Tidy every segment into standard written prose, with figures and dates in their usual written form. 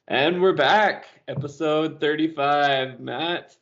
And we're back, episode 35. Matt,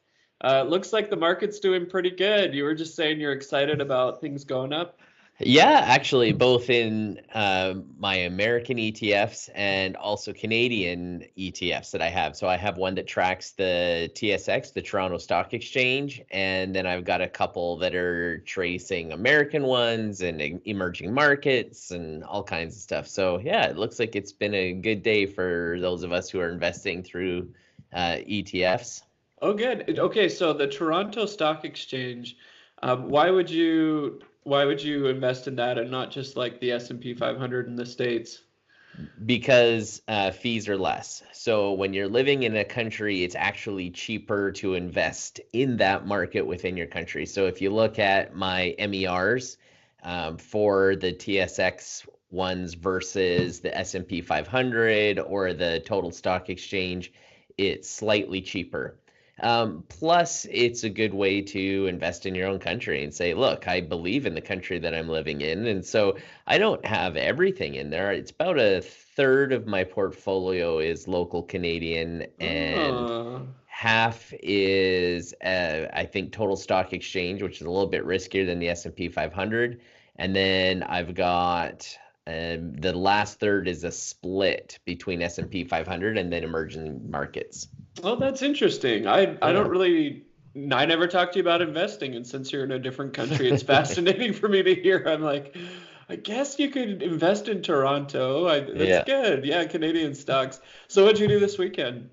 looks like the market's doing pretty good. You were just saying you're excited about things going up. Yeah, actually, both in my American ETFs and also Canadian ETFs that I have. So I have one that tracks the TSX, the Toronto Stock Exchange, and then I've got a couple that are tracing American ones and emerging markets and all kinds of stuff. So yeah, it looks like it's been a good day for those of us who are investing through ETFs. Oh, good. Okay, so the Toronto Stock Exchange, why would you invest in that and not just like the S&P 500 in the States? Because fees are less. So when you're living in a country, it's actually cheaper to invest in that market within your country. So if you look at my MERs for the TSX ones versus the S&P 500 or the total stock exchange, it's slightly cheaper. Plus, it's a good way to invest in your own country and say, look, I believe in the country that I'm living in. And so I don't have everything in there. It's about a third of my portfolio is local Canadian, and Oh, half is, I think, total stock exchange, which is a little bit riskier than the S&P 500. And then I've got the last third is a split between S&P 500 and then emerging markets. well, that's interesting. I don't Yeah. really, I never talked to you about investing, and since you're in a different country, it's fascinating for me to hear. I'm like, I guess you could invest in Toronto. That's Yeah. good. Yeah, Canadian stocks. So what'd you do this weekend?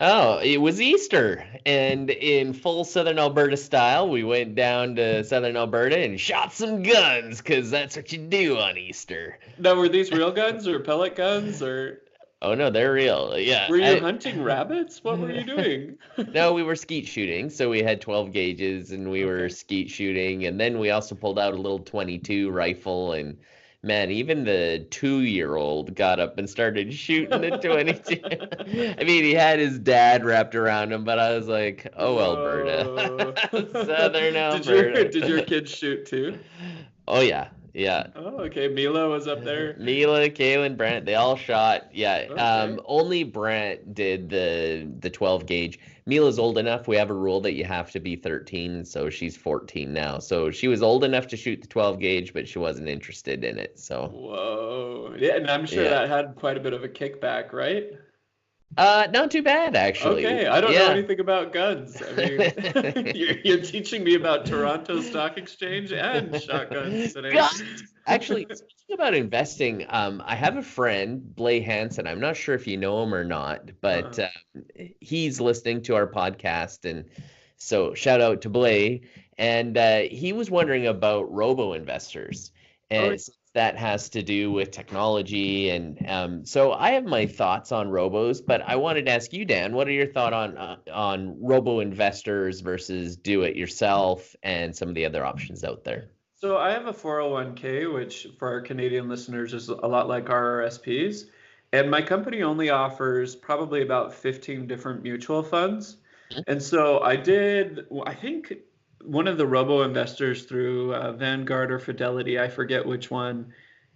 Oh, it was Easter, and in full Southern Alberta style, we went down to Southern Alberta and shot some guns, because that's what you do on Easter. Now, were these real guns or pellet guns or Oh no, they're real. Yeah. were you hunting rabbits? What were you doing? No, we were skeet shooting, so we had 12 gauges and we were Okay. skeet shooting, and then we also pulled out a little 22 rifle, and man, even the 2-year-old got up and started shooting the 22. I mean, he had his dad wrapped around him, but I was like, "Oh, Alberta." Whoa. Southern Did your Alberta. kids shoot too? Oh yeah. Yeah. Oh, okay. Mila was up there. Mila, Kaylin, Brent, they all shot. Yeah. Okay. Only Brent did the 12 gauge. Mila's old enough. We have a rule that you have to be 13, so she's 14 now. So she was old enough to shoot the 12 gauge, but she wasn't interested in it. So Whoa. Yeah, and I'm sure yeah. that had quite a bit of a kickback, right? Not too bad actually. Okay, I don't know Yeah. anything about guns. I mean, you're teaching me about Toronto Stock Exchange and shotguns today. God, actually, speaking about investing, I have a friend, Blay Hansen. I'm not sure if you know him or not, but Uh, he's listening to our podcast, and so shout out to Blay. And he was wondering about robo investors, oh, and since that has to do with technology, and so I have my thoughts on robos, but I wanted to ask you, Dan, what are your thought on robo investors versus do it yourself and some of the other options out there? so I have a 401k, which for our Canadian listeners is a lot like RRSPs. And my company only offers probably about 15 different mutual funds. And so I think one of the robo investors through Vanguard or Fidelity, I forget which one,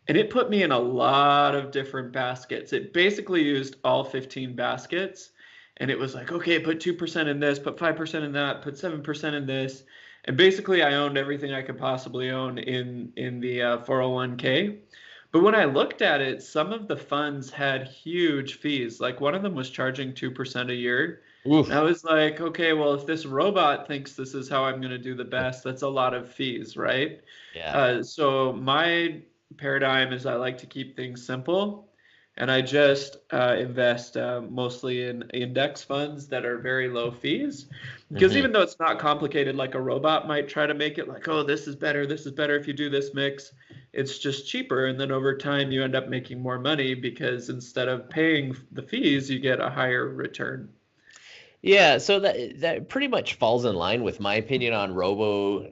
and it put me in a lot of different baskets. It basically used all 15 baskets. And it was like, okay, put 2% in this, put 5% in that, put 7% in this. And basically, I owned everything I could possibly own in the 401k. But when I looked at it, some of the funds had huge fees. Like one of them was charging 2% a year. And I Oof. was like, okay, well, if this robot thinks this is how I'm going to do the best, that's a lot of fees, right? Yeah. So my paradigm is I like to keep things simple. And I just invest mostly in index funds that are very low fees. Because Hmm. even though it's not complicated, like a robot might try to make it like, oh, this is better if you do this mix, it's just cheaper. And then over time, you end up making more money because instead of paying the fees, you get a higher return. Yeah, so that pretty much falls in line with my opinion on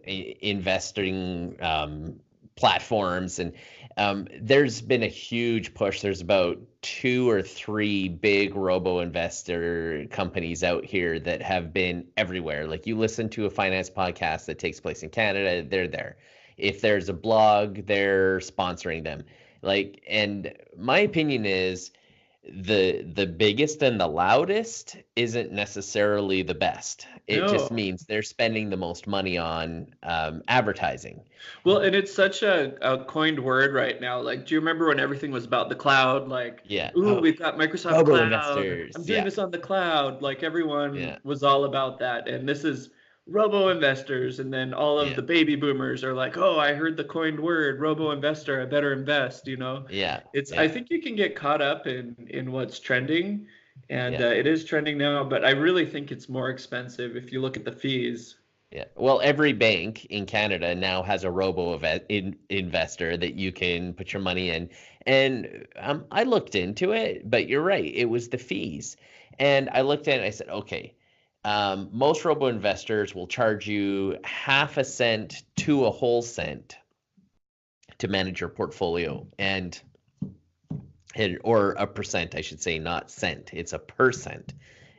investing platforms, and there's been a huge push. There's about two or three big robo investor companies out here that have been everywhere. Like you listen to a finance podcast that takes place in Canada, they're there. If there's a blog, they're sponsoring them. Like, and my opinion is, the biggest and the loudest isn't necessarily the best. It just No. means they're spending the most money on advertising. Well, and it's such a coined word right now. Like, do you remember when everything was about the cloud? Like, Yeah. ooh, Oh, we've got Microsoft robo Cloud. I'm investors. doing Yeah. this on the cloud. Like, everyone Yeah. was all about that. And this is robo investors. And then all of Yeah. the baby boomers are like, oh, I heard the coined word, robo investor. I better invest. Yeah. I Yeah. think you can get caught up in what's trending. And Yeah. it is trending now, but I really think it's more expensive if you look at the fees. Yeah. Well, every bank in Canada now has a investor that you can put your money in. And I looked into it, but you're right. It was the fees. And I looked at it and I said, okay, most robo investors will charge you half a cent to a whole cent to manage your portfolio. Or a percent, I should say, not cent. It's a percent.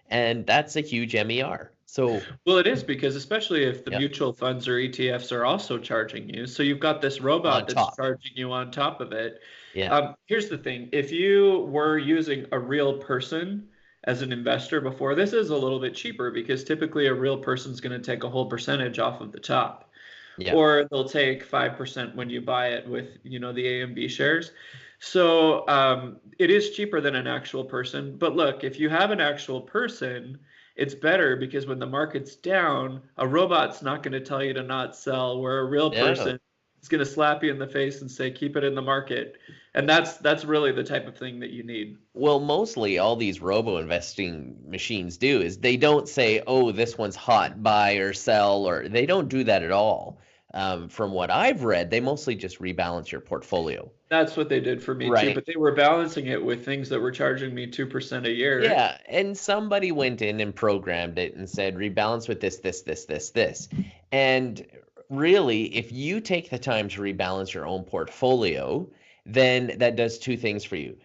And that's a huge MER. So, Well, it is because especially if the yeah, mutual funds or ETFs are also charging you. So you've got this on robot that's top. charging you on top of it. Yeah. Here's the thing. If you were using a real person as an investor before, this is a little bit cheaper because typically a real person's going to take a whole percentage off of the top. Yeah. Or they'll take 5% when you buy it with, the A and B shares. So it is cheaper than an actual person. But look, if you have an actual person, it's better because when the market's down, a robot's not going to tell you to not sell, where a real Yeah. person is going to slap you in the face and say, keep it in the market. And that's really the type of thing that you need. Well, mostly all these robo investing machines do is they don't say, oh, this one's hot, buy or sell, or they don't do that at all. From what I've read, they mostly just rebalance your portfolio. That's what they did for me too, Right. but they were balancing it with things that were charging me 2% a year. Yeah. And somebody went in and programmed it and said, rebalance with this, this, this, this, this. And really, if you take the time to rebalance your own portfolio, then that does two things for you.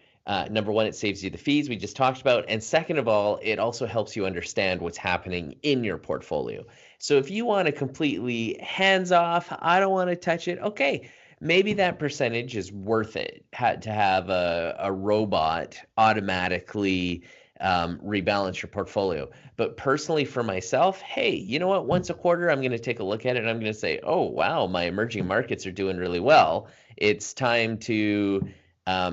Number one, it saves you the fees we just talked about. And second of all, it also helps you understand what's happening in your portfolio. So if you want to completely hands off, I don't want to touch it, okay, maybe that percentage is worth it to have a robot automatically rebalance your portfolio. But personally, for myself, hey, you know what? Once a quarter, I'm going to take a look at it and I'm going to say, oh, wow, my emerging markets are doing really well. It's time to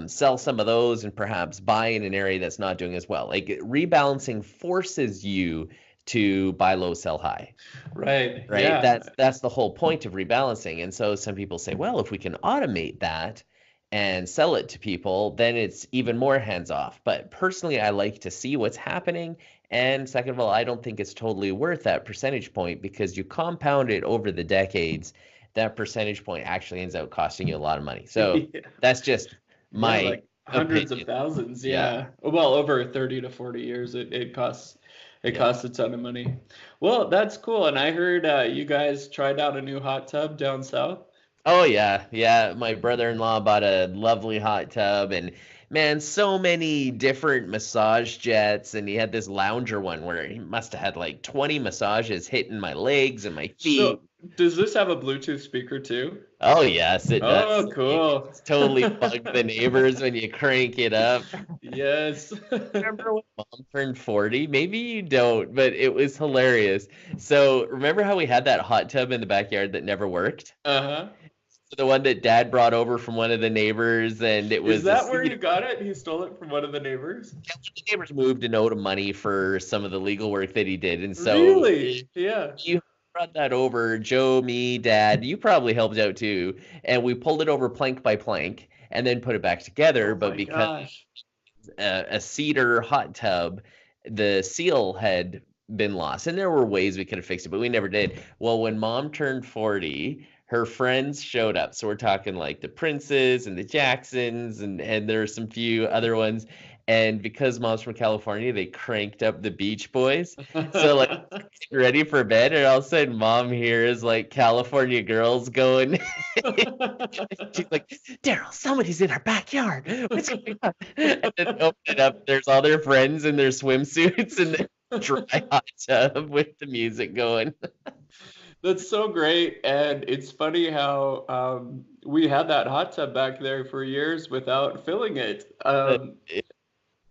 sell some of those and perhaps buy in an area that's not doing as well. Like rebalancing forces you to buy low, sell high. Right. Right? Yeah. That's the whole point of rebalancing. And so some people say, well, if we can automate that and sell it to people, then it's even more hands off. But personally, I like to see what's happening. And second of all, I don't think it's totally worth that percentage point because you compound it over the decades, that percentage point actually ends up costing you a lot of money. So Yeah. that's just Yeah, my like hundreds of opinion. thousands. Yeah. Yeah. Well, over 30 to 40 years, it costs Yeah. a ton of money. Well, that's cool. And I heard you guys tried out a new hot tub down south. Oh yeah, yeah. My brother-in-law bought a lovely hot tub and man, so many different massage jets and he had this lounger one where he must have had like 20 massages hitting my legs and my feet. So, does this have a Bluetooth speaker too? Oh yes, it does. Oh, cool. It's totally bugged the neighbors when you crank it up. Yes. Remember when mom turned 40? Maybe you don't, but it was hilarious. So remember how we had that hot tub in the backyard that never worked? Uh-huh. The one that dad brought over from one of the neighbors, and it Is was that where you got it? He stole it from one of the neighbors? the neighbors moved and owed him money for some of the legal work that he did. And so Really? Yeah. you brought that over, Joe, me, dad, you probably helped out too. And we pulled it over plank by plank and then put it back together. Oh But my because gosh. a cedar hot tub, the seal had been lost. And there were ways we could have fixed it, but we never did. Well, when mom turned 40, her friends showed up. So we're talking like the Princes and the Jacksons, and there are some few other ones. And because mom's from California, they cranked up the Beach Boys. So like ready for bed, and all of a sudden mom hears like California girls going. She's like, Daryl, somebody's in our backyard. What's going on? And then open it up, there's all their friends in their swimsuits and the dry hot tub with the music going. That's so great. And it's funny how we had that hot tub back there for years without filling it.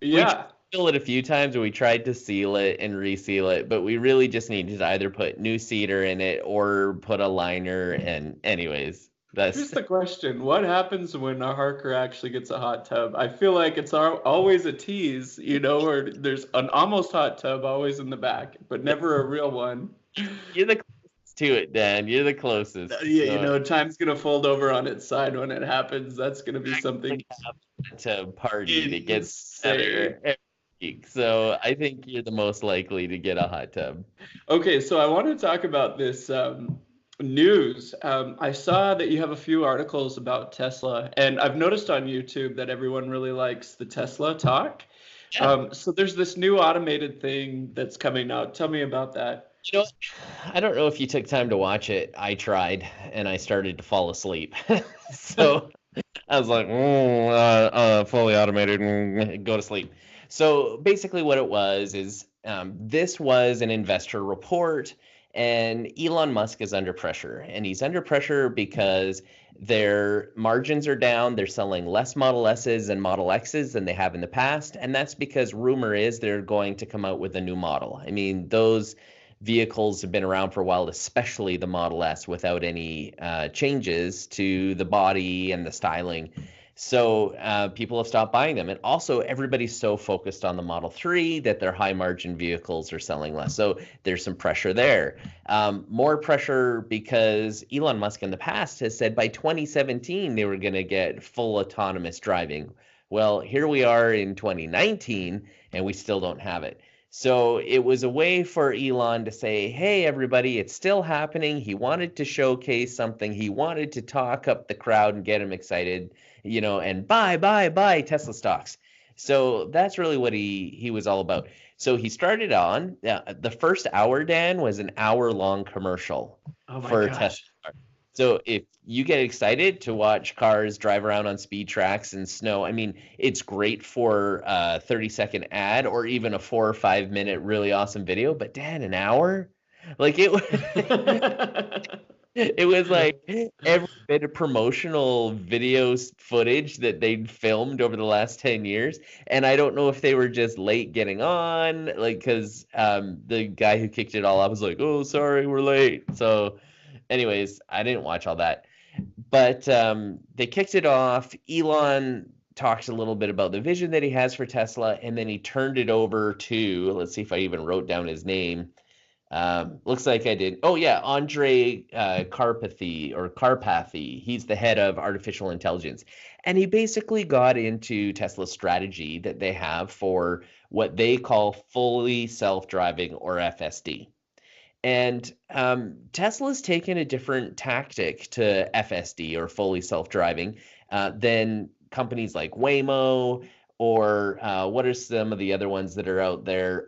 We tried Yeah. to seal it a few times, and we tried to seal it and reseal it, but we really just needed to either put new cedar in it or put a liner. And anyways, Here's that's the question. What happens when a Harker actually gets a hot tub? I feel like it's always a tease, or there's an almost hot tub always in the back, but never a real one. you're the closest to it, Dan. You're the closest. Yeah, time's going to fold over on its side when it happens. That's going to be something To party that gets insane. better every week. So I think you're the most likely to get a hot tub. Okay, so I want to talk about this news. I saw that you have a few articles about Tesla, and I've noticed on YouTube that everyone really likes the Tesla talk. Yeah. So there's this new automated thing that's coming out. Tell me about that. You know what? I don't know if you took time to watch it. I tried and I started to fall asleep. So I was like, fully automated, go to sleep. So basically, what it was is this was an investor report, and Elon Musk is under pressure. And he's under pressure because their margins are down. They're selling less Model S's and Model X's than they have in the past. And that's because rumor is they're going to come out with a new model. I mean, those vehicles have been around for a while, especially the Model S, without any changes to the body and the styling. So people have stopped buying them. And also, everybody's so focused on the Model 3 that their high margin vehicles are selling less. So there's some pressure there. More pressure because Elon Musk in the past has said by 2017 they were going to get full autonomous driving. Well, here we are in 2019 and we still don't have it. So it was a way for Elon to say, hey, everybody, it's still happening. He wanted to showcase something. He wanted to talk up the crowd and get them excited, and buy Tesla stocks. So that's really what he was all about. So he started on, the first hour, Dan, was an hour-long commercial for Tesla. So if you get excited to watch cars drive around on speed tracks and snow, I mean, it's great for a 30-second ad or even a 4 or 5 minute really awesome video. But Dan, an hour? Like it was like every bit of promotional video footage that they'd filmed over the last 10 years. And I don't know if they were just late getting on, like, because the guy who kicked it all off was like, oh, sorry, we're late. So anyways, I didn't watch all that. But they kicked it off. Elon talked a little bit about the vision that he has for Tesla, and then he turned it over to, let's see if I even wrote down his name. Looks like I did. Oh, yeah, Anjrey Karpathy. He's the head of artificial intelligence. And he basically got into Tesla's strategy that they have for what they call fully self-driving, or FSD. And Tesla's taken a different tactic to FSD, or fully self-driving, than companies like Waymo, or what are some of the other ones that are out there?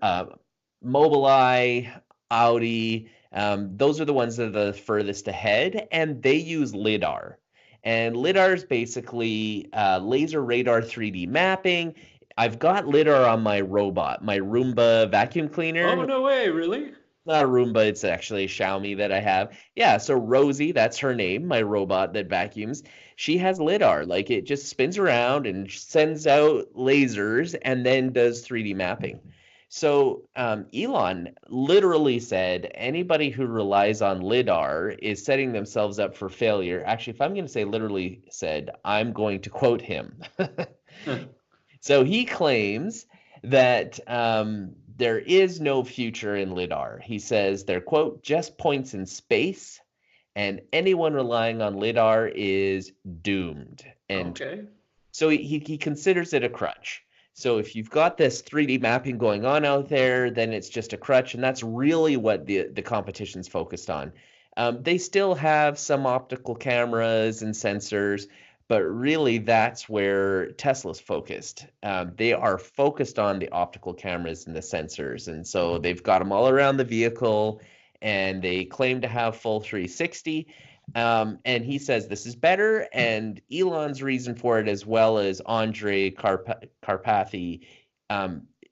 Mobileye, Audi. Those are the ones that are the furthest ahead, and they use LIDAR. And LIDAR is basically laser radar 3D mapping. I've got LIDAR on my robot, my Roomba vacuum cleaner. Oh, no way, really? Not a Roomba, it's actually a Xiaomi that I have. Yeah, so Rosie, that's her name, my robot that vacuums. She has LIDAR. Like, it just spins around and sends out lasers and then does 3D mapping. So Elon literally said anybody who relies on LIDAR is setting themselves up for failure. Actually, if I'm going to say literally said, I'm going to quote him. So he claims that there is no future in LIDAR. He says they're, quote, just points in space, and anyone relying on LIDAR is doomed. And okay. So he considers it a crutch. So if you've got this 3D mapping going on out there, then it's just a crutch, and that's really what the competition's focused on. They still have some optical cameras and sensors, but really that's where Tesla's focused. They are focused on the optical cameras and the sensors, and so they've got them all around the vehicle, and they claim to have full 360. And he says this is better, and Elon's reason for it, as well as Anjrey Karpathy,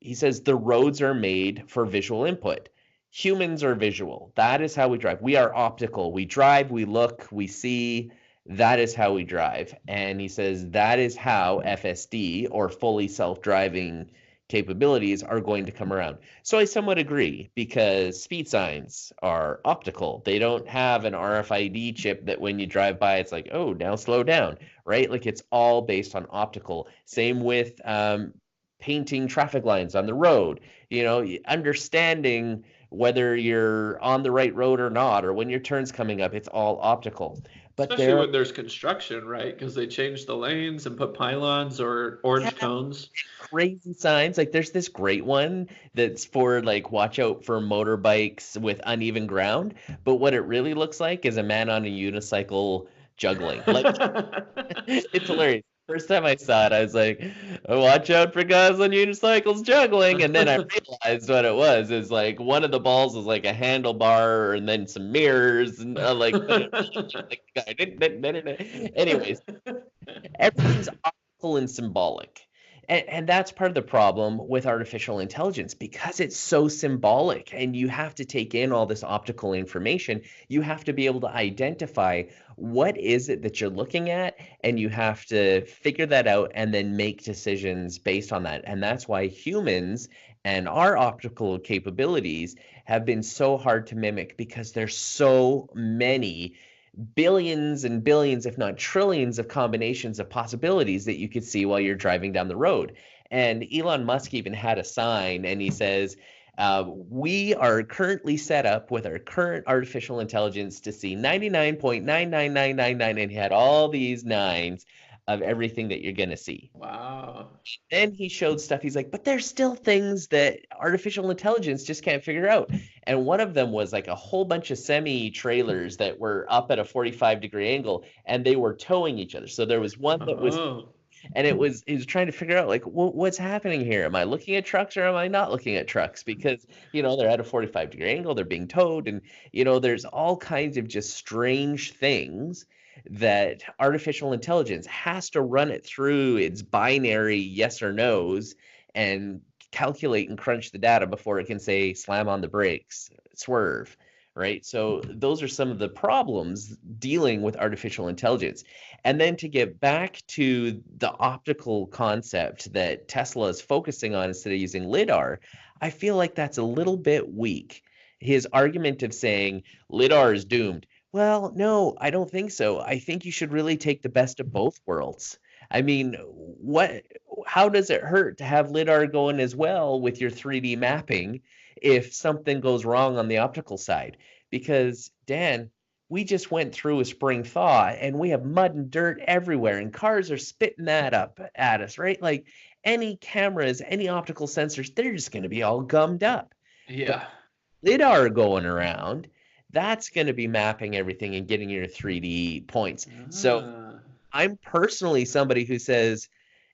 he says the roads are made for visual input. Humans are visual. That is how we drive. We are optical. We drive, we look, we see. That is how we drive. And he says that is how FSD, or fully self-driving, capabilities are going to come around. So I somewhat agree, because speed signs are optical. They don't have an RFID chip that when you drive by, it's like, oh, now slow down, right? Like it's all based on optical. Same with painting traffic lines on the road, understanding whether you're on the right road or not, or when your turn's coming up, it's all optical. But Especially there are when there's construction, right? Because they changed the lanes and put pylons or orange cones. crazy signs. Like there's this great one that's for like watch out for motorbikes with uneven ground, but what it really looks like is a man on a unicycle juggling. Like it's hilarious. First time I saw it, I was like, "Oh, watch out for guys on unicycles juggling." And then I realized what it was. Is like one of the balls was like a handlebar and then some mirrors and anyways, everything's optical and symbolic. And that's part of the problem with artificial intelligence, because it's so symbolic and you have to take in all this optical information. You have to be able to identify what is it that you're looking at, and you have to figure that out and then make decisions based on that. And that's why humans and our optical capabilities have been so hard to mimic, because there's so many billions and billions, if not trillions, of combinations of possibilities that you could see while you're driving down the road. And Elon Musk even had a sign, and he says, we are currently set up with our current artificial intelligence to see 99.99999, and he had all these nines of everything that you're going to see. Wow. Then he showed stuff. He's like, but there's still things that artificial intelligence just can't figure out. And one of them was like a whole bunch of semi trailers that were up at a 45-degree angle, and they were towing each other. So there was one that was, and he was trying to figure out like, what's happening here? Am I looking at trucks or am I not looking at trucks? Because, they're at a 45-degree angle, they're being towed, and, there's all kinds of just strange things that artificial intelligence has to run it through its binary yes or no's and calculate and crunch the data before it can say slam on the brakes, swerve, right? So those are some of the problems dealing with artificial intelligence. And then to get back to the optical concept that Tesla is focusing on instead of using LIDAR, I feel like that's a little bit weak. His argument of saying LIDAR is doomed. Well, no, I don't think so. I think you should really take the best of both worlds. I mean, how does it hurt to have LIDAR going as well with your 3D mapping if something goes wrong on the optical side? Because, Dan, we just went through a spring thaw and we have mud and dirt everywhere, and cars are spitting that up at us, right? Like any cameras, any optical sensors, they're just going to be all gummed up. Yeah. But LIDAR going around, that's going to be mapping everything and getting your 3D points. So I'm personally somebody who says,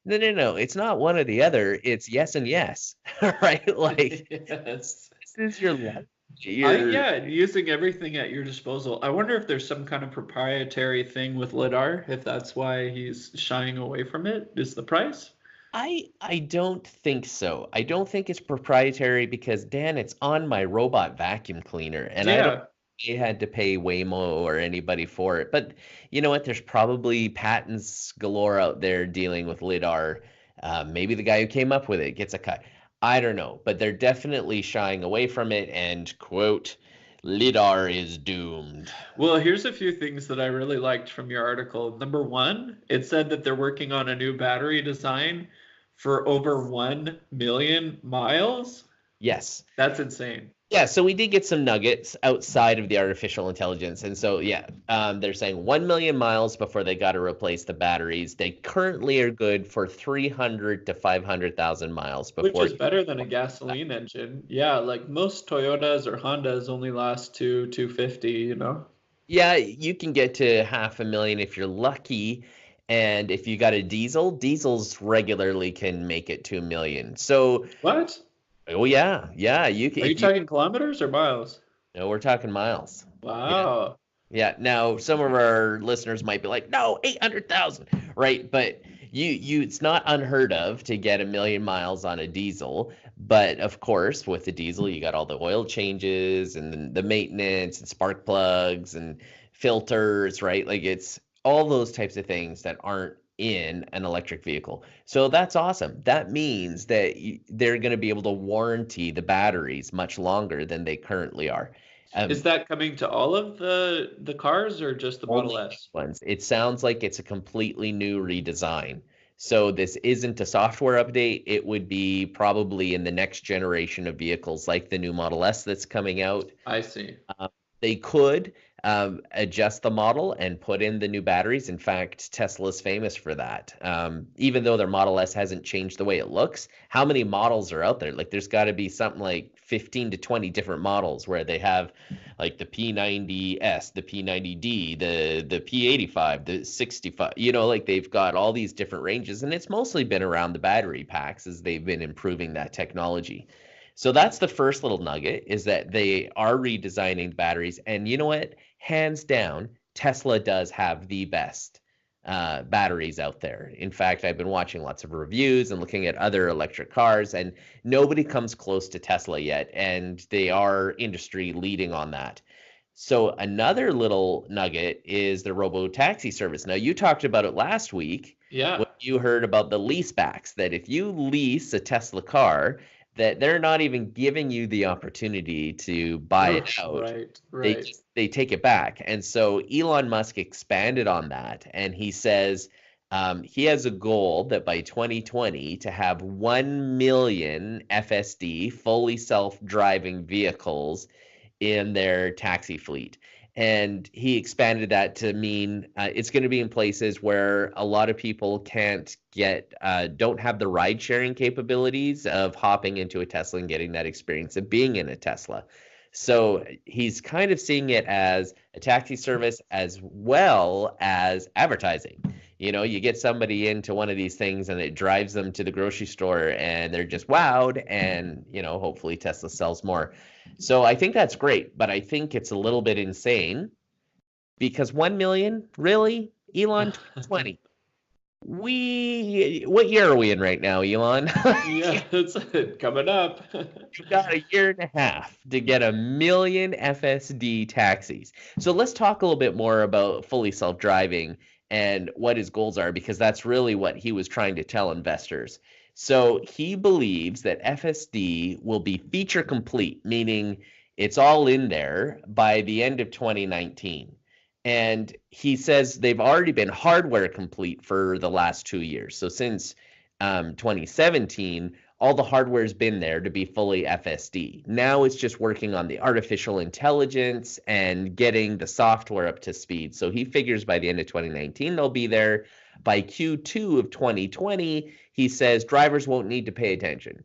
no, it's not one or the other. It's yes and yes, right? Like, yes. This is your life. Yeah, using everything at your disposal. I wonder if there's some kind of proprietary thing with LIDAR, if that's why he's shying away from it. Is the price? I don't think so. I don't think it's proprietary because, Dan, it's on my robot vacuum cleaner, and I don't they had to pay Waymo or anybody for it. But you know what? There's probably patents galore out there dealing with LIDAR. Maybe the guy who came up with it gets a cut. I don't know, but they're definitely shying away from it and, quote, LIDAR is doomed. Well, here's a few things that I really liked from your article. Number one, it said that they're working on a new battery design for over 1 million miles. Yes. That's insane. Yeah, so we did get some nuggets outside of the artificial intelligence. And so, yeah, they're saying 1 million miles before they got to replace the batteries. They currently are good for 300 to 500,000 miles before. Which is better than a gasoline engine. Yeah, like most Toyotas or Hondas only last to 250, Yeah, you can get to 500,000 if you're lucky. And if you got a diesels regularly can make it to 1 million. So what? Oh yeah, you can. Are you talking kilometers or miles? No, we're talking miles. Wow. Yeah. Now some of our listeners might be like, "No, 800,000," right? But it's not unheard of to get 1 million miles on a diesel. But of course, with the diesel, you got all the oil changes and the maintenance and spark plugs and filters, right? Like it's all those types of things that aren't in an electric vehicle. So that's awesome. That means that they're going to be able to warranty the batteries much longer than they currently are. Is that coming to all of the cars or just the Model Only S? ones. It sounds like it's a completely new redesign. So this isn't a software update. It would be probably in the next generation of vehicles like the new Model S that's coming out. I see. They could adjust the model and put in the new batteries. In fact, Tesla's famous for that. Even though their Model S hasn't changed the way it looks, how many models are out there? Like there's got to be something like 15 to 20 different models where they have like the P90S, the P90D, the P85, the 65. Like they've got all these different ranges, and it's mostly been around the battery packs as they've been improving that technology. So that's the first little nugget, is that they are redesigning batteries. And you know what? Hands down, Tesla does have the best batteries out there. In fact, I've been watching lots of reviews and looking at other electric cars, and nobody comes close to Tesla yet. And they are industry leading on that. So another little nugget is the robo-taxi service. Now, you talked about it last week. Yeah. When you heard about the lease backs, that if you lease a Tesla car, that they're not even giving you the opportunity to buy it out. Right. They take it back. And so Elon Musk expanded on that, and he says he has a goal that by 2020 to have 1 million FSD, fully self-driving vehicles in their taxi fleet. And he expanded that to mean it's going to be in places where a lot of people don't have the ride sharing capabilities of hopping into a Tesla and getting that experience of being in a Tesla. So he's kind of seeing it as a taxi service as well as advertising. You get somebody into one of these things and it drives them to the grocery store and they're just wowed, and hopefully Tesla sells more. So I think that's great, but I think it's a little bit insane because 1 million, really? Elon, 2020. What year are we in right now, Elon? Yeah, it's coming up. You've got a year and a half to get 1 million FSD taxis. So let's talk a little bit more about fully self-driving and what his goals are, because that's really what he was trying to tell investors. So he believes that FSD will be feature complete, meaning it's all in there by the end of 2019. And he says they've already been hardware complete for the last 2 years. So since 2017, all the hardware's been there to be fully FSD. Now it's just working on the artificial intelligence and getting the software up to speed. So he figures by the end of 2019, they'll be there. By Q2 of 2020, he says drivers won't need to pay attention.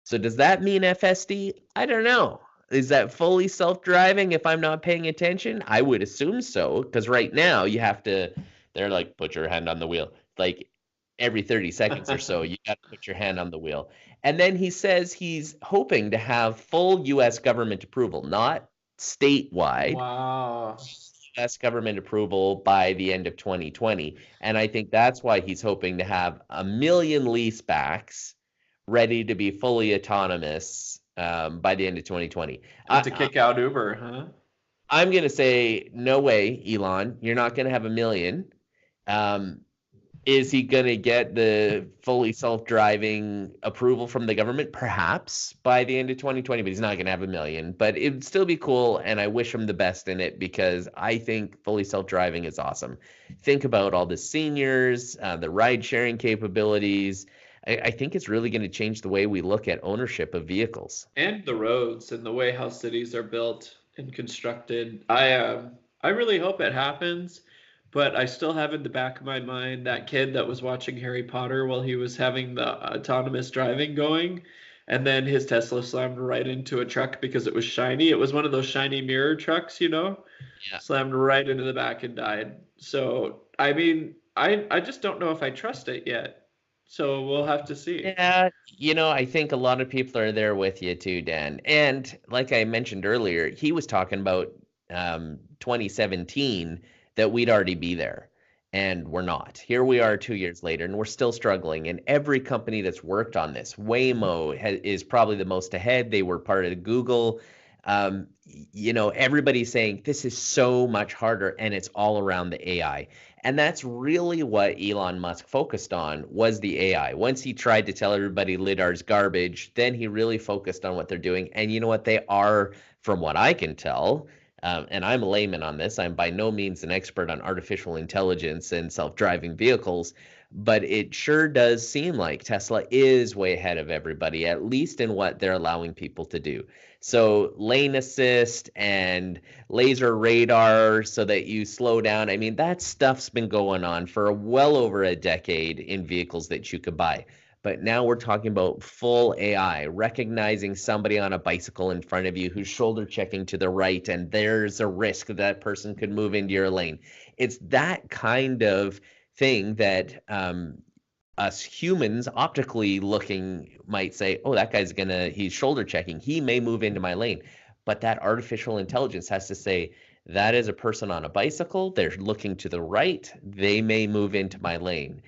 So does that mean FSD? I don't know. Is that fully self-driving if I'm not paying attention? I would assume so, because right now they're like, put your hand on the wheel. Like every 30 seconds or so, you got to put your hand on the wheel. And then he says he's hoping to have full U.S. government approval, not statewide. Wow. U.S. government approval by the end of 2020. And I think that's why he's hoping to have 1 million leasebacks ready to be fully autonomous by the end of 2020. To kick out Uber, huh? I'm going to say, no way, Elon. You're not going to have 1 million. Is he going to get the fully self-driving approval from the government? Perhaps by the end of 2020, but he's not going to have 1 million. But it would still be cool, and I wish him the best in it, because I think fully self-driving is awesome. Think about all the seniors, the ride-sharing capabilities. I think it's really going to change the way we look at ownership of vehicles. And the roads and the way how cities are built and constructed. I really hope it happens. But I still have in the back of my mind that kid that was watching Harry Potter while he was having the autonomous driving going, and then his Tesla slammed right into a truck because it was shiny. It was one of those shiny mirror trucks, Yeah. Slammed right into the back and died. So, I mean, I just don't know if I trust it yet. So we'll have to see. Yeah, I think a lot of people are there with you too, Dan. And like I mentioned earlier, he was talking about 2017 that we'd already be there, and we're not. Here we are 2 years later, and we're still struggling. And every company that's worked on this, Waymo is probably the most ahead. They were part of Google. Everybody's saying this is so much harder, and it's all around the AI. And that's really what Elon Musk focused on, was the AI. Once he tried to tell everybody LIDAR's garbage, then he really focused on what they're doing. And you know what? They are, from what I can tell, and I'm a layman on this, I'm by no means an expert on artificial intelligence and self-driving vehicles, but it sure does seem like Tesla is way ahead of everybody, at least in what they're allowing people to do. So lane assist and laser radar so that you slow down. I mean, that stuff's been going on for well over a decade in vehicles that you could buy. But now we're talking about full AI, recognizing somebody on a bicycle in front of you who's shoulder checking to the right, and there's a risk that person could move into your lane. It's that kind of thing that us humans optically looking might say, oh, that guy's he's shoulder checking. He may move into my lane. But that artificial intelligence has to say, that is a person on a bicycle. They're looking to the right. They may move into my lane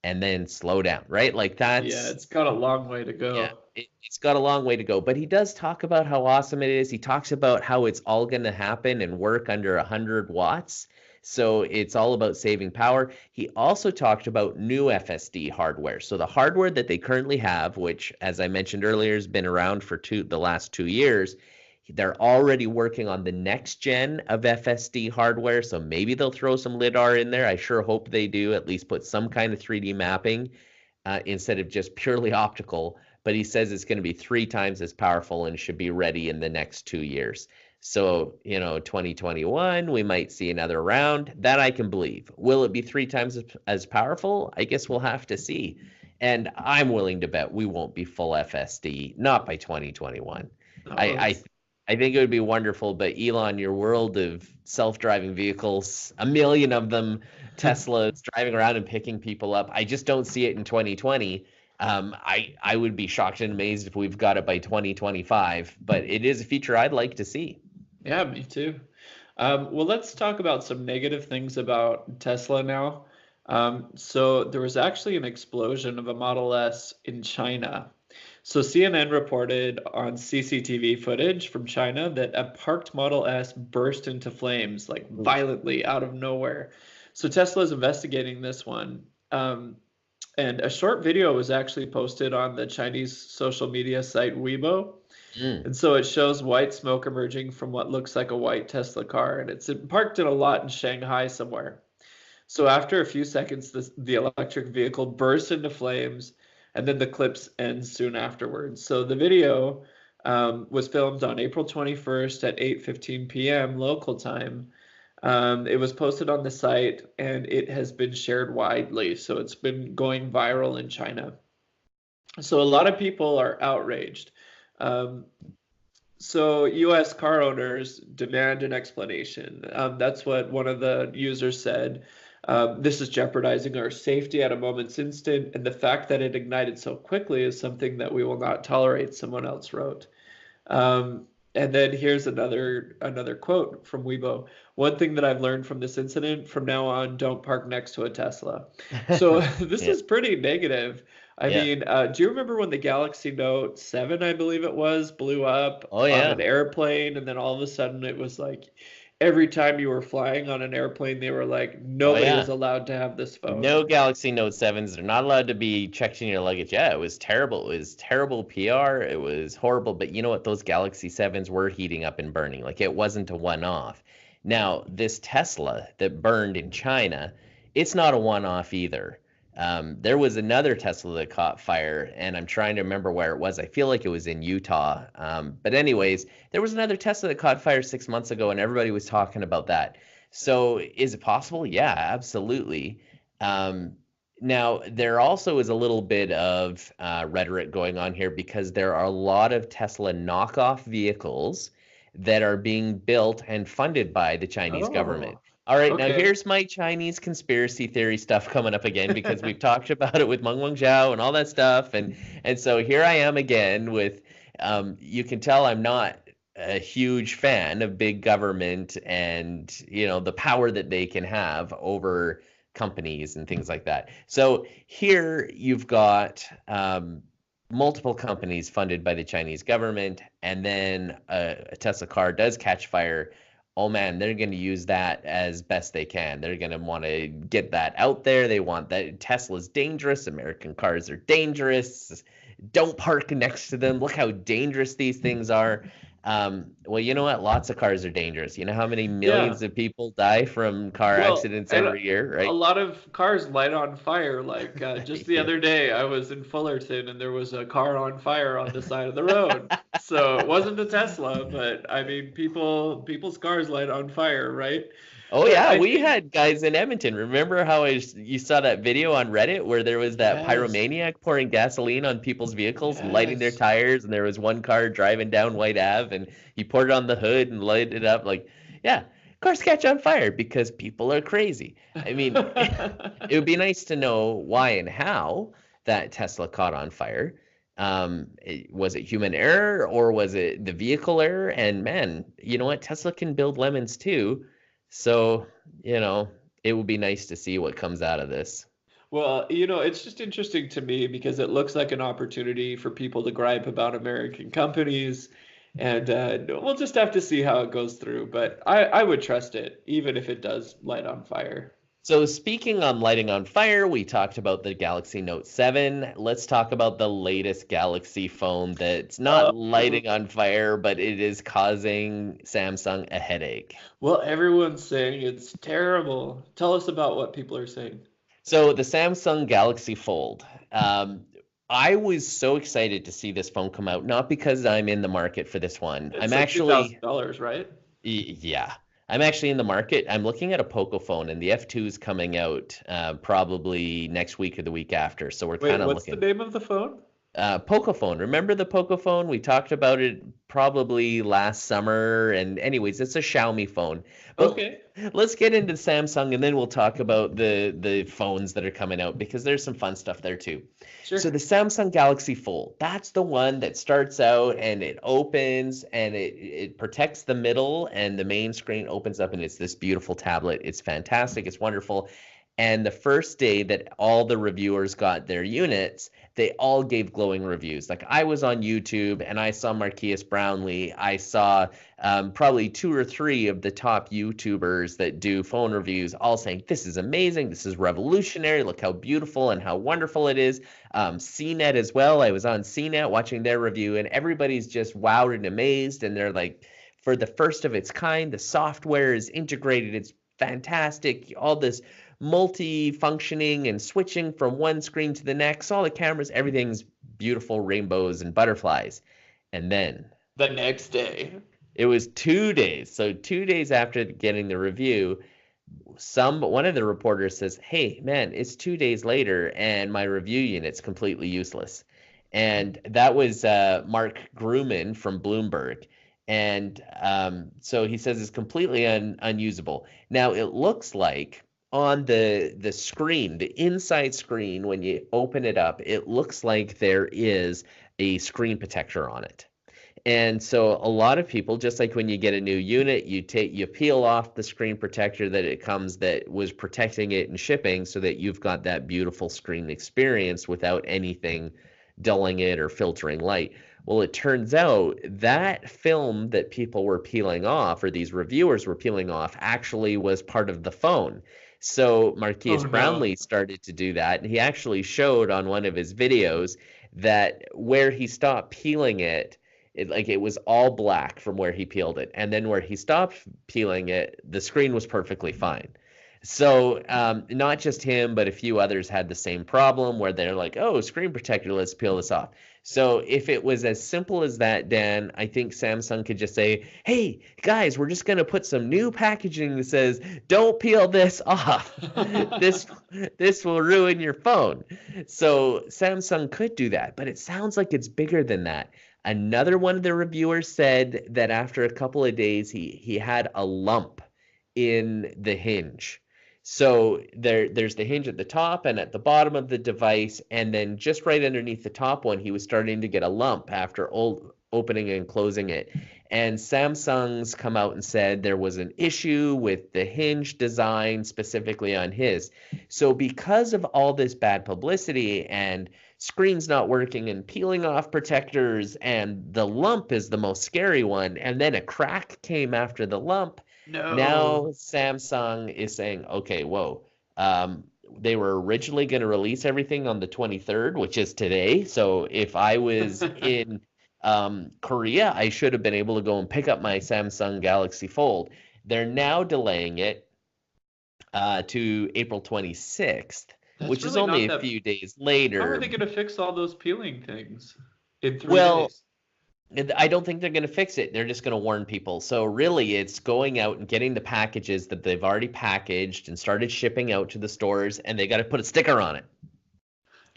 and then slow down, right? Like that's... Yeah, it's got a long way to go. Yeah, it's got a long way to go. But he does talk about how awesome it is. He talks about how it's all going to happen and work under 100 watts. So it's all about saving power. He also talked about new FSD hardware. So the hardware that they currently have, which, as I mentioned earlier, has been around for the last 2 years, they're already working on the next gen of FSD hardware. So maybe they'll throw some LIDAR in there. I sure hope they do, at least put some kind of 3D mapping instead of just purely optical. But he says it's going to be 3 times as powerful and should be ready in the next 2 years. So, 2021, we might see another round. That I can believe. Will it be 3 times as powerful? I guess we'll have to see. And I'm willing to bet we won't be full FSD, not by 2021. No, I think it would be wonderful, but Elon, your world of self-driving vehicles, 1 million of them, Teslas driving around and picking people up, I just don't see it in 2020. I would be shocked and amazed if we've got it by 2025, but it is a feature I'd like to see. Yeah, me too. Well, let's talk about some negative things about Tesla now. So there was actually an explosion of a Model S in China. So CNN reported on CCTV footage from China that a parked Model S burst into flames, like violently out of nowhere. So Tesla is investigating this one. And a short video was actually posted on the Chinese social media site Waymo. And so it shows white smoke emerging from what looks like a white Tesla car, and it's parked in a lot in Shanghai somewhere. So after a few seconds, the electric vehicle bursts into flames, and then the clips end soon afterwards. So the video was filmed on April 21st at 8:15 p.m. local time. It was posted on the site, and it has been shared widely. So it's been going viral in China. So a lot of people are outraged. So U.S. car owners demand an explanation. That's what one of the users said. This is jeopardizing our safety at a moment's instant, and the fact that it ignited so quickly is something that we will not tolerate, someone else wrote. And then here's another quote from Weibo. One thing that I've learned from this incident, from now on, don't park next to a Tesla. So this is pretty negative. I mean, do you remember when the Galaxy Note 7, I believe it was, blew up on an airplane, and then all of a sudden it was like every time you were flying on an airplane, they were like, nobody was allowed to have this phone. No Galaxy Note 7s. They're not allowed to be checked in your luggage. Yeah, it was terrible. It was terrible PR. It was horrible. But you know what? Those Galaxy 7s were heating up and burning. Like, it wasn't a one-off. Now, this Tesla that burned in China, it's not a one-off either. There was another Tesla that caught fire, and I'm trying to remember where it was. I feel like it was in Utah. But anyways, there was another Tesla that caught fire 6 months ago, and everybody was talking about that. So is it possible? Yeah, absolutely. Now, there also is a little bit of rhetoric going on here because there are a lot of Tesla knockoff vehicles that are being built and funded by the Chinese government. All right, now here's my Chinese conspiracy theory stuff coming up again because we've talked about it with Meng Wanzhou and all that stuff. And so here I am again with, you can tell I'm not a huge fan of big government and, the power that they can have over companies and things like that. So here you've got multiple companies funded by the Chinese government, and then a Tesla car does catch fire, oh man, they're going to use that as best they can. They're going to want to get that out there. They want that Tesla's dangerous. American cars are dangerous. Don't park next to them. Look how dangerous these things are. Well, you know what? Lots of cars are dangerous. You know how many Yeah. millions of people die from car Well, accidents and every year, a right? lot of cars light on fire. Like just the Yeah. other day, I was in Fullerton and there was a car on fire on the side of the road. So it wasn't a Tesla, but I mean, people's cars light on fire, right? Oh But yeah, I we think had guys in Edmonton. Remember how you saw that video on Reddit where there was that yes, pyromaniac pouring gasoline on people's vehicles, lighting their yes. tires, and there was one car driving down White Ave, and he poured it on the hood and lighted it up. Like, yeah, cars catch on fire because people are crazy. I mean, it would be nice to know why and how that Tesla caught on fire. Was it human error or was it the vehicle error? And man, you know what? Tesla can build lemons too. So, you know, it would be nice to see what comes out of this. Well, it's just interesting to me because it looks like an opportunity for people to gripe about American companies, and we'll just have to see how it goes through. But I would trust it, even if it does light on fire. So, speaking on lighting on fire, we talked about the Galaxy Note 7. Let's talk about the latest Galaxy phone that's not Uh, lighting on fire, but it is causing Samsung a headache. well, everyone's saying it's terrible. Tell us about what people are saying. So the Samsung Galaxy Fold. I was so excited to see this phone come out, not because I'm in the market for this one. It's I'm like actually, $2,000, right? yeah, I'm actually in the market. I'm looking at a Poco phone, and the F2 is coming out probably next week or the week after. So we're Wait, kind of what's the looking. name of the phone? Poco phone. Remember the Poco phone? We talked about it probably last summer. And anyways, it's a Xiaomi phone. But Okay, let's get into Samsung and then we'll talk about the phones that are coming out because there's some fun stuff there too. So sure. the Samsung Galaxy Fold, that's the one that starts out and it opens and it protects the middle and the main screen opens up and it's this beautiful tablet. It's fantastic. It's wonderful. And the first day that all the reviewers got their units, they all gave glowing reviews. Like I was on YouTube and I saw Marquise Brownlee. I saw probably two or three of the top YouTubers that do phone reviews all saying, this is amazing. This is revolutionary. Look how beautiful and how wonderful it is. CNET as well. I was on CNET watching their review and everybody's just wowed and amazed. And they're like, for the first of its kind, the software is integrated. It's fantastic. All this multi-functioning and switching from one screen to the next, all the cameras, everything's beautiful rainbows and butterflies. And then The next day. it was 2 days. So 2 days after getting the review, one of the reporters says, "Hey, man, it's 2 days later, and my review unit's completely useless." And that was Mark Grumman from Bloomberg. And so he says it's completely unusable. Now it looks like on the screen, the inside screen, when you open it up, it looks like there is a screen protector on it. And so a lot of people, just like when you get a new unit, you peel off the screen protector that it comes that was protecting it in shipping so that you've got that beautiful screen experience without anything dulling it or filtering light. Well, it turns out that film that people were peeling off, or these reviewers were peeling off, actually was part of the phone. So Oh Marquise no. Brownlee started to do that, and he actually showed on one of his videos that where he stopped peeling it, it was all black from where he peeled it, and then where he stopped peeling it, the screen was perfectly fine. So not just him, but a few others had the same problem where they're like, "Oh, screen protector, let's peel this off." So if it was as simple as that, Dan, I think Samsung could just say, "Hey guys, we're just going to put some new packaging that says don't peel this off. this this will ruin your phone." So Samsung could do that, but it sounds like it's bigger than that. Another one of the reviewers said that after a couple of days, he had a lump in the hinge. So there's the hinge at the top and at the bottom of the device, and then just right underneath the top one, he was starting to get a lump after opening and closing it. And Samsung's come out and said there was an issue with the hinge design specifically on his. So because of all this bad publicity and screens not working and peeling off protectors, and the lump is the most scary one, and then a crack came after the lump, now No. Samsung is saying, okay, whoa. They were originally going to release everything on the 23rd, which is today. So if I was in Korea, I should have been able to go and pick up my Samsung Galaxy Fold. They're now delaying it to April 26th, That's which is really only not a that. few days How are later. they going to fix all those peeling things in 3 days? Well, I don't think they're going to fix it. They're just going to warn people. So really, it's going out and getting the packages that they've already packaged and started shipping out to the stores, and they got to put a sticker on it.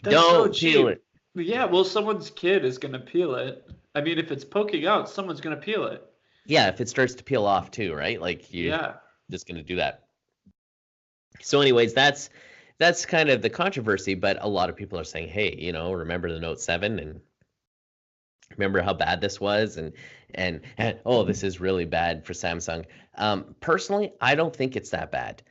That's so Don't peel cheap. it. Yeah, well, someone's kid is going to peel it. I mean, if it's poking out, someone's going to peel it. Yeah, if it starts to peel off too, right? Like you're Yeah. just going to do that. So anyways, that's kind of the controversy, but a lot of people are saying, hey, remember the Note 7 and remember how bad this was, and oh, this is really bad for Samsung. Personally, I don't think it's that bad.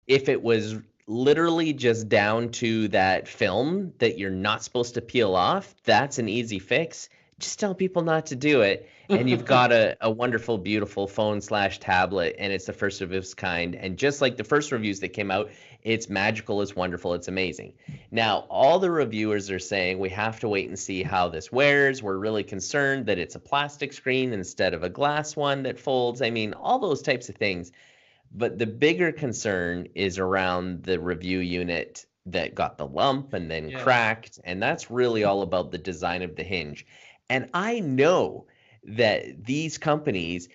If it was literally just down to that film that you're not supposed to peel off, that's an easy fix. Just tell people not to do it, and you've got a wonderful, beautiful phone/tablet, and it's the first of its kind. And just like the first reviews that came out, it's magical, it's wonderful, it's amazing. Now, all the reviewers are saying we have to wait and see how this wears. We're really concerned that it's a plastic screen instead of a glass one that folds. I mean, all those types of things. But the bigger concern is around the review unit that got the lump and then cracked. And that's really all about the design of the hinge. And I know that these companies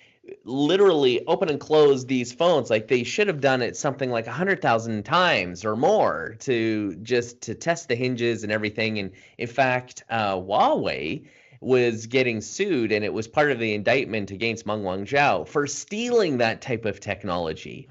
literally open and close these phones. Like they should have done it something like 100,000 times or more to test the hinges and everything. And in fact, Huawei was getting sued, and it was part of the indictment against Meng Wanzhou for stealing that type of technology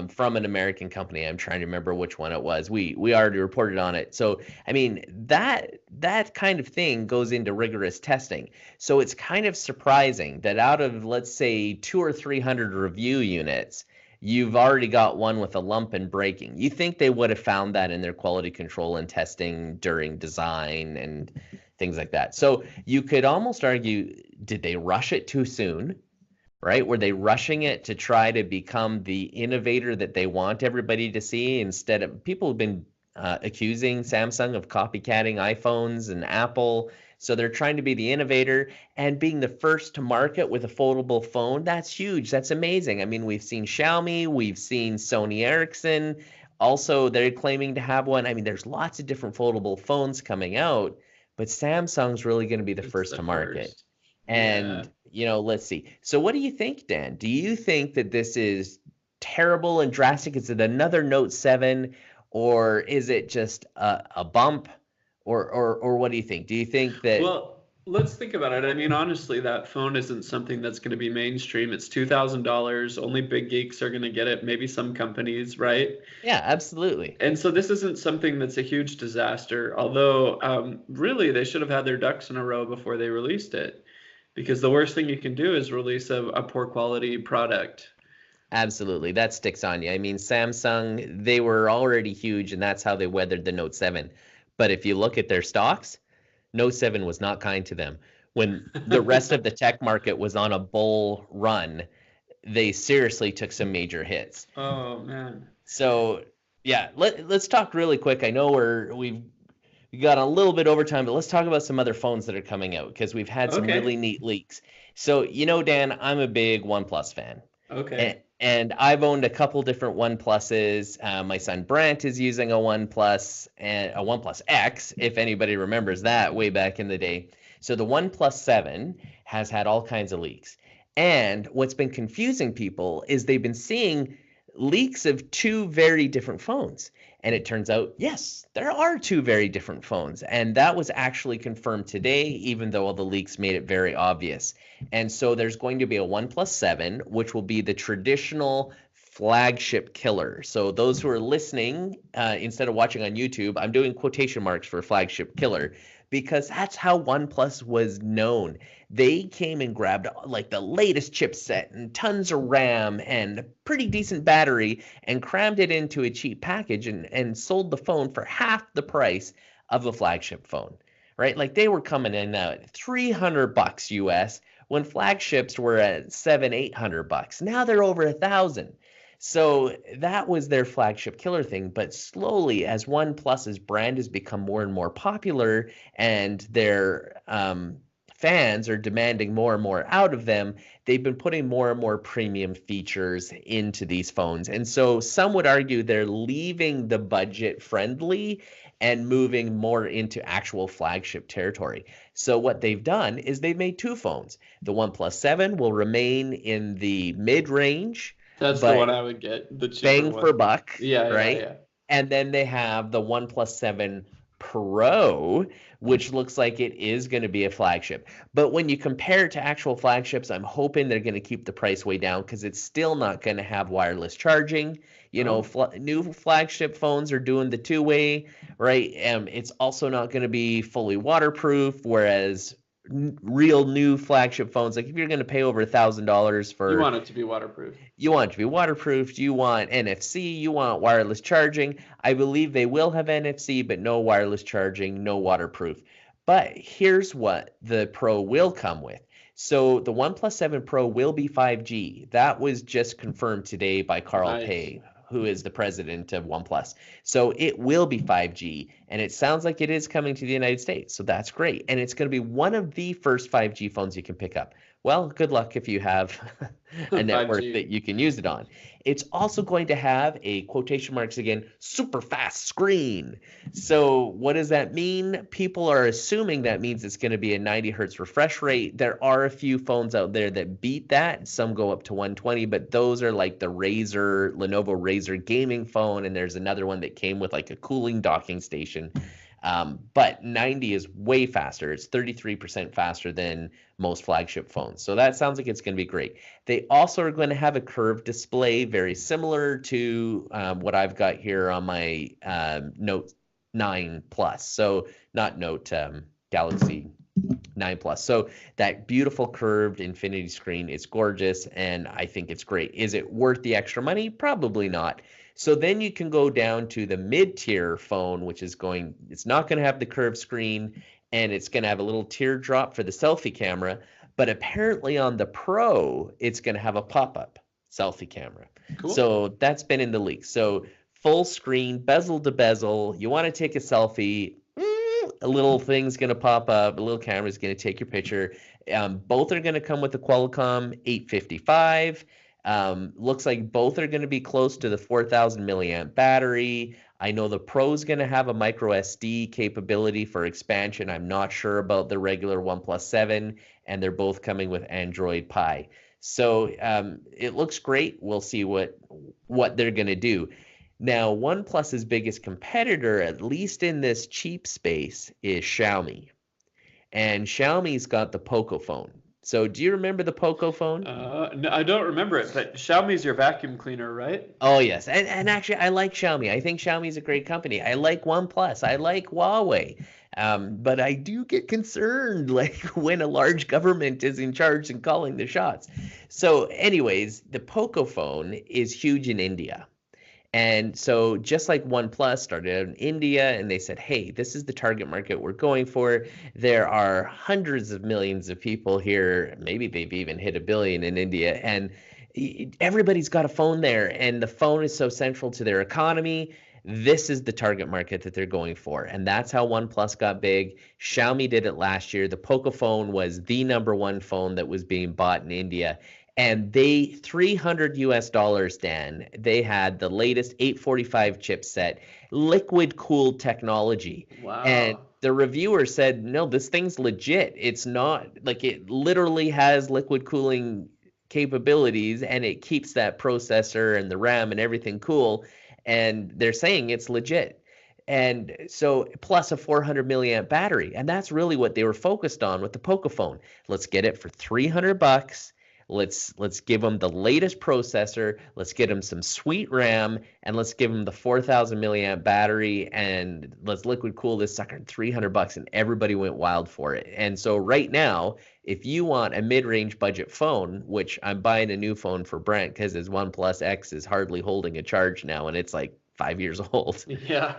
from an American company. I'm trying to remember which one it was. We already reported on it. So I mean, that kind of thing goes into rigorous testing. So it's kind of surprising that out of, let's say, 200 or 300 review units, you've already got one with a lump and breaking. You think they would have found that in their quality control and testing during design and things like that. So you could almost argue, did they rush it too soon? Right? Were they rushing it to try to become the innovator that they want everybody to see? Instead of, people have been accusing Samsung of copycatting iPhones and Apple. So they're trying to be the innovator, and being the first to market with a foldable phone. That's huge. That's amazing. I mean, we've seen Xiaomi, we've seen Sony Ericsson. Also, they're claiming to have one. I mean, there's lots of different foldable phones coming out, but Samsung's really going to be the first to market. And, let's see. So what do you think, Dan? Do you think that this is terrible and drastic? Is it another Note 7, or is it just a bump? Or what do you think? Do you think that... Well, let's think about it. I mean, honestly, that phone isn't something that's going to be mainstream. It's $2,000. Only big geeks are going to get it. Maybe some companies, right? Yeah, absolutely. And so this isn't something that's a huge disaster. Although, really, they should have had their ducks in a row before they released it. Because the worst thing you can do is release a poor quality product. Absolutely. That sticks on you. I mean, Samsung, they were already huge, and that's how they weathered the Note 7. But if you look at their stocks, Note 7 was not kind to them. When the rest of the tech market was on a bull run, they seriously took some major hits. Oh, man. So, yeah, let's talk really quick. I know we've got a little bit over time, but let's talk about some other phones that are coming out, because we've had some really neat leaks. So, Dan, I'm a big OnePlus fan. Okay. And I've owned a couple different OnePluses. My son Brant is using a OnePlus, and a OnePlus X, if anybody remembers that way back in the day. So the OnePlus 7 has had all kinds of leaks. And what's been confusing people is they've been seeing leaks of two very different phones. And it turns out, yes, there are two very different phones. And that was actually confirmed today, even though all the leaks made it very obvious. And so there's going to be a OnePlus 7, which will be the traditional flagship killer. So those who are listening, instead of watching on YouTube, I'm doing quotation marks for flagship killer, because that's how OnePlus was known. They came and grabbed like the latest chipset and tons of RAM and a pretty decent battery and crammed it into a cheap package and sold the phone for half the price of a flagship phone, right? Like they were coming in at $300 US when flagships were at $700-800. Now they're over $1,000. So that was their flagship killer thing. But slowly, as OnePlus's brand has become more and more popular and their fans are demanding more and more out of them, they've been putting more and more premium features into these phones. And so some would argue they're leaving the budget friendly and moving more into actual flagship territory. So what they've done is they've made two phones. The OnePlus 7 will remain in the mid-range. That's the one I would get, the cheaper bang one. for buck, Yeah, right? yeah. And then they have the OnePlus 7 Pro, which looks like it is going to be a flagship. But when you compare it to actual flagships, I'm hoping they're going to keep the price way down because it's still not going to have wireless charging. You know, new flagship phones are doing the two-way, right? It's also not going to be fully waterproof, whereas real new flagship phones, like if you're going to pay over $1,000 for, you want it to be waterproof. You want it to be waterproof. You want NFC. You want wireless charging. I believe they will have NFC, but no wireless charging, no waterproof. But here's what the Pro will come with. So the OnePlus 7 Pro will be 5G. That was just confirmed today by Carl Pei, who is the president of OnePlus. So it will be 5G, and it sounds like it is coming to the United States. So that's great. And it's going to be one of the first 5G phones you can pick up. Well, good luck if you have a network that you can use it on. It's also going to have a, quotation marks again, super fast screen. So what does that mean? People are assuming that means it's going to be a 90 hertz refresh rate. There are a few phones out there that beat that. Some go up to 120, but those are like the Lenovo Razer gaming phone, and there's another one that came with like a cooling docking station. But 90 is way faster. It's 33% faster than most flagship phones. So that sounds like it's going to be great. They also are going to have a curved display, very similar to what I've got here on my Note 9 Plus. So not Note, Galaxy 9 Plus. So that beautiful curved infinity screen is gorgeous, and I think it's great. Is it worth the extra money? Probably not. So then you can go down to the mid-tier phone, which is it's not going to have the curved screen, and it's going to have a little teardrop for the selfie camera. But apparently on the Pro, it's going to have a pop-up selfie camera. Cool. So that's been in the leaks. So full screen, bezel to bezel. You want to take a selfie, a little thing's going to pop up, a little camera's going to take your picture. Both are going to come with the Qualcomm 855. Looks like both are going to be close to the 4,000 milliamp battery. I know the Pro's going to have a micro SD capability for expansion. I'm not sure about the regular OnePlus 7, and they're both coming with Android Pie. So it looks great. We'll see what they're going to do. Now, OnePlus's biggest competitor, at least in this cheap space, is Xiaomi. And Xiaomi's got the Poco phone. So do you remember the Poco phone? No, I don't remember it, but Xiaomi's your vacuum cleaner, right? Oh, yes. And actually, I like Xiaomi. I think Xiaomi's a great company. I like OnePlus. I like Huawei. But I do get concerned like when a large government is in charge and calling the shots. So anyways, the Poco phone is huge in India. And so just like OnePlus started out in India and they said, hey, this is the target market we're going for. There are hundreds of millions of people here. Maybe they've even hit 1 billion in India. And everybody's got a phone there. And the phone is so central to their economy. This is the target market that they're going for. And that's how OnePlus got big. Xiaomi did it last year. The Poco phone was the #1 phone that was being bought in India. And they $300 Dan, they had the latest 845 chipset, liquid cooled technology. Wow. And the reviewer said, no, this thing's legit. It's not like, it literally has liquid cooling capabilities and it keeps that processor and the RAM and everything cool. And they're saying it's legit. And so plus a 400 milliamp battery. And that's really what they were focused on with the Poco phone. Let's get it for $300. Let's give them the latest processor. Let's get them some sweet RAM, and let's give them the 4,000 milliamp battery, and let's liquid cool this sucker at $300, and everybody went wild for it. And so right now, if you want a mid-range budget phone, which I'm buying a new phone for Brent because his OnePlus X is hardly holding a charge now, and it's like 5 years old. Yeah.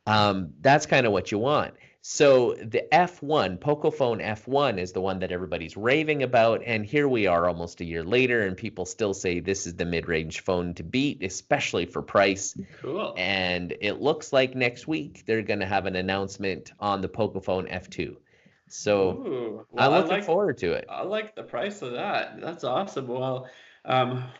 That's kind of what you want. So the F1, Pocophone F1 is the one that everybody's raving about. And here we are almost a year later, and people still say this is the mid-range phone to beat, especially for price. Cool. And it looks like next week they're going to have an announcement on the Pocophone F2. So I'm looking forward to it. I like the price of that. That's awesome. Well,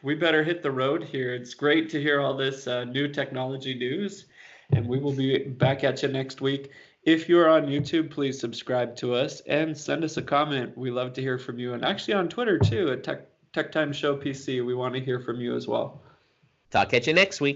we better hit the road here. It's great to hear all this new technology news, and we will be back at you next week. If you're on YouTube, please subscribe to us and send us a comment. We love to hear from you. And actually on Twitter too, at Tech Time Show PC, we want to hear from you as well. Talk at you next week.